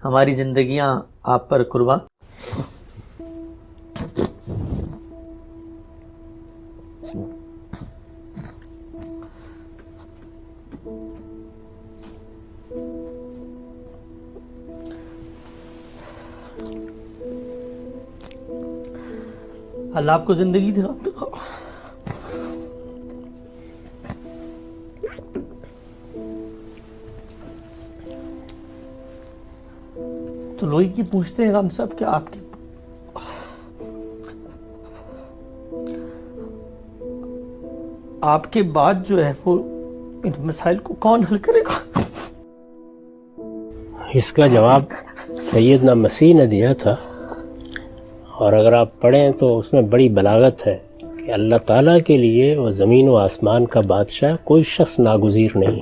ہماری زندگیاں آپ پر قربان. اللہ آپ کو زندگی دکھاؤ. تو لوگ کی پوچھتے ہیں ہم سب کہ آپ کے بعد جو ہے وہ ان مسائل کو کون حل کرے گا؟ اس کا جواب سیدنا مسیح نے دیا تھا، اور اگر آپ پڑھیں تو اس میں بڑی بلاغت ہے کہ اللہ تعالیٰ کے لیے وہ زمین و آسمان کا بادشاہ کوئی شخص ناگزیر نہیں.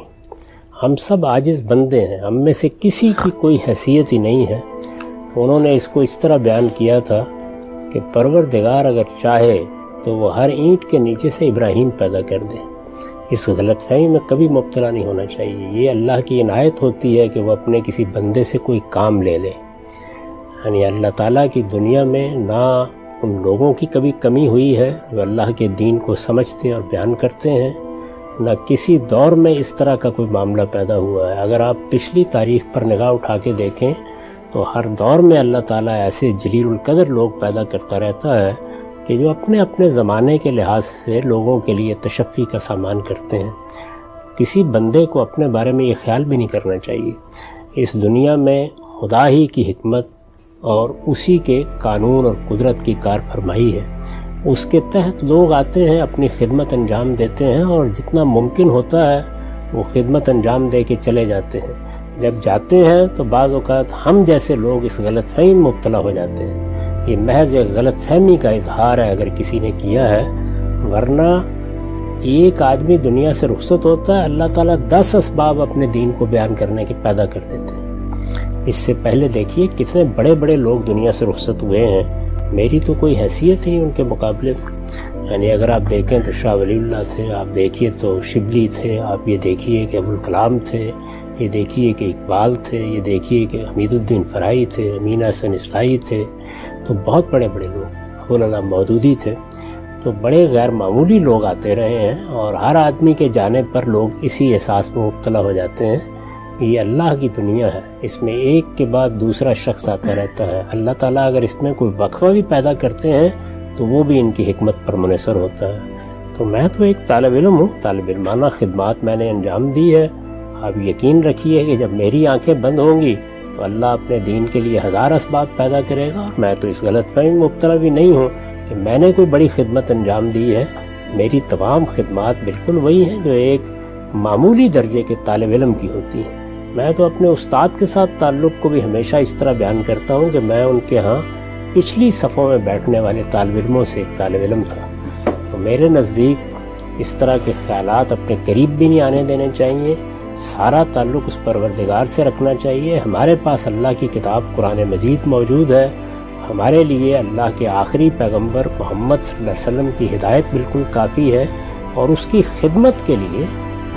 ہم سب عاجز بندے ہیں، ہم میں سے کسی کی کوئی حیثیت ہی نہیں ہے. انہوں نے اس کو اس طرح بیان کیا تھا کہ پروردگار اگر چاہے تو وہ ہر اینٹ کے نیچے سے ابراہیم پیدا کر دے. اس غلط فہمی میں کبھی مبتلا نہیں ہونا چاہیے. یہ اللہ کی عنایت ہوتی ہے کہ وہ اپنے کسی بندے سے کوئی کام لے لے. یعنی اللہ تعالیٰ کی دنیا میں نہ ان لوگوں کی کبھی کمی ہوئی ہے جو اللہ کے دین کو سمجھتے اور بیان کرتے ہیں، نہ کسی دور میں اس طرح کا کوئی معاملہ پیدا ہوا ہے. اگر آپ پچھلی تاریخ پر نگاہ اٹھا کے دیکھیں تو ہر دور میں اللہ تعالیٰ ایسے جلیل القدر لوگ پیدا کرتا رہتا ہے کہ جو اپنے اپنے زمانے کے لحاظ سے لوگوں کے لیے تشفی کا سامان کرتے ہیں. کسی بندے کو اپنے بارے میں یہ خیال بھی نہیں کرنا چاہیے. اس دنیا میں خدا ہی کی حکمت اور اسی کے قانون اور قدرت کی کار فرمائی ہے. اس کے تحت لوگ آتے ہیں، اپنی خدمت انجام دیتے ہیں، اور جتنا ممکن ہوتا ہے وہ خدمت انجام دے کے چلے جاتے ہیں. جب جاتے ہیں تو بعض اوقات ہم جیسے لوگ اس غلط فہمی میں مبتلا ہو جاتے ہیں. یہ محض ایک غلط فہمی کا اظہار ہے اگر کسی نے کیا ہے، ورنہ ایک آدمی دنیا سے رخصت ہوتا ہے، اللہ تعالیٰ 10 اسباب اپنے دین کو بیان کرنے کے پیدا کر دیتے ہیں. اس سے پہلے دیکھیے کتنے بڑے بڑے لوگ دنیا سے رخصت ہوئے ہیں. میری تو کوئی حیثیت ہی ان کے مقابلے میں. یعنی اگر آپ دیکھیں تو شاہ ولی اللہ تھے، آپ دیکھیے تو شبلی تھے، آپ یہ دیکھیے کہ ابوالکلام تھے، یہ دیکھیے کہ اقبال تھے، یہ دیکھیے کہ حمید الدین فرائی تھے، امین احسن اصلاحی تھے. تو بہت بڑے بڑے لوگ، ابوالعلا مودودی تھے. تو بڑے غیر معمولی لوگ آتے رہے ہیں، اور ہر آدمی کے جانے پر لوگ اسی احساس میں مبتلا ہو جاتے ہیں. یہ اللہ کی دنیا ہے، اس میں ایک کے بعد دوسرا شخص آتا رہتا ہے. اللہ تعالیٰ اگر اس میں کوئی وقفہ بھی پیدا کرتے ہیں تو وہ بھی ان کی حکمت پر منحصر ہوتا ہے. تو میں تو ایک طالب علم ہوں، طالب علمانہ خدمات میں نے انجام دی ہے. آپ یقین رکھیے کہ جب میری آنکھیں بند ہوں گی تو اللہ اپنے دین کے لیے 1000 اسباب پیدا کرے گا. اور میں تو اس غلط فہمی میں مبتلا بھی نہیں ہوں کہ میں نے کوئی بڑی خدمت انجام دی ہے. میری تمام خدمات بالکل وہی ہیں جو ایک معمولی درجے کے طالب علم کی ہوتی ہیں. میں تو اپنے استاد کے ساتھ تعلق کو بھی ہمیشہ اس طرح بیان کرتا ہوں کہ میں ان کے ہاں پچھلی صفوں میں بیٹھنے والے طالب علموں سے ایک طالب علم تھا. تو میرے نزدیک اس طرح کے خیالات اپنے قریب بھی نہیں آنے دینے چاہیے. سارا تعلق اس پروردگار سے رکھنا چاہیے. ہمارے پاس اللہ کی کتاب قرآن مجید موجود ہے. ہمارے لیے اللہ کے آخری پیغمبر محمد صلی اللہ علیہ وسلم کی ہدایت بالکل کافی ہے. اور اس کی خدمت کے لیے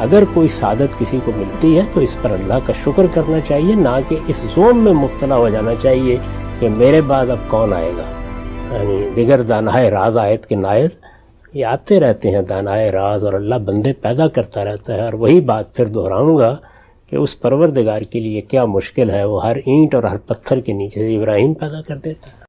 اگر کوئی سعادت کسی کو ملتی ہے تو اس پر اللہ کا شکر کرنا چاہیے، نہ کہ اس ظلم میں مبتلا ہو جانا چاہیے کہ میرے بعد اب کون آئے گا. یعنی دیگر دانائے راز آیت کے نائر یہ آتے رہتے ہیں، دانائے راز، اور اللہ بندے پیدا کرتا رہتا ہے. اور وہی بات پھر دہراؤں گا کہ اس پروردگار کے لیے کیا مشکل ہے، وہ ہر اینٹ اور ہر پتھر کے نیچے سے ابراہیم پیدا کر دیتا ہے.